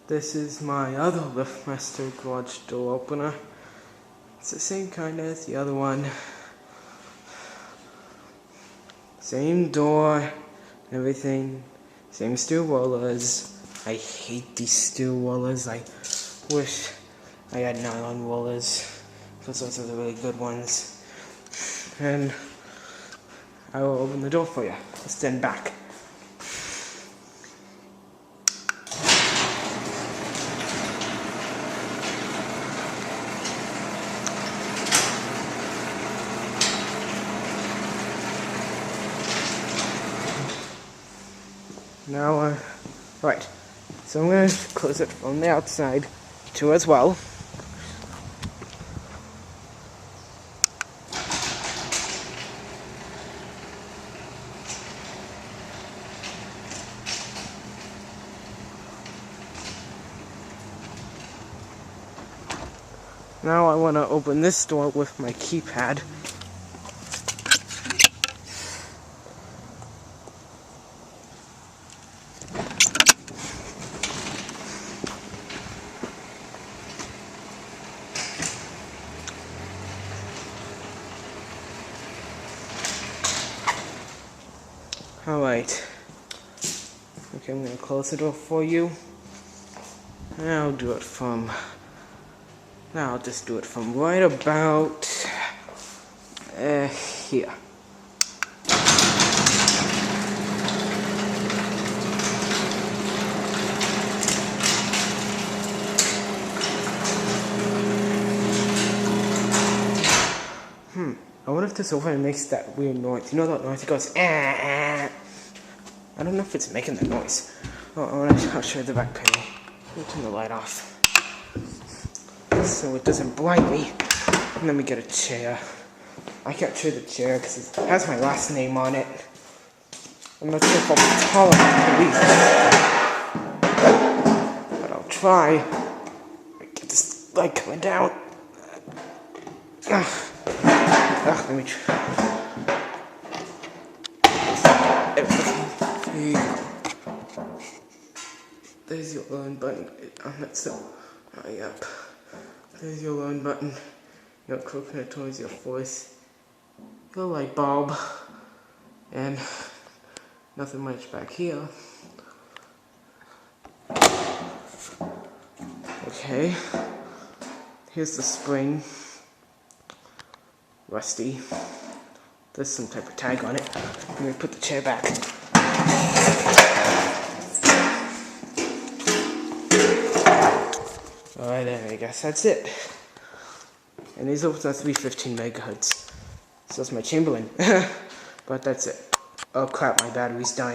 This is my other LiftMaster garage door opener. It's the same kind as the other one. Same door, everything. Same steel rollers. I hate these steel rollers. I wish I had nylon rollers, because those are the really good ones. And I will open the door for you. Stand back. Now, right, so I'm going to close it from the outside too as well. Now I want to open this door with my keypad. Alright. Okay, I'm going to close the door for you. And I'll do it from... Now I'll just do it from right about... here. I wonder if this over makes that weird noise. You know that noise? It goes, I don't know if it's making that noise. Oh, I'll show you the back panel. Let me turn the light off, so it doesn't blind me. And let me get a chair. I can't show the chair because it has my last name on it. I'm not sure if I'll be tall enough to leave. But I'll try. Get this light coming down. Let me try. There you go. There's your learn button. That's it. Yep. There's your learn button. Your coconut toys, your voice, your light bulb, and nothing much back here. Okay. Here's the spring. Rusty. There's some type of tag on it. Let me put the chair back. Alright, there, I guess that's it. And these are 315 megahertz. So that's my Chamberlain. But that's it. Oh crap, my battery's dying.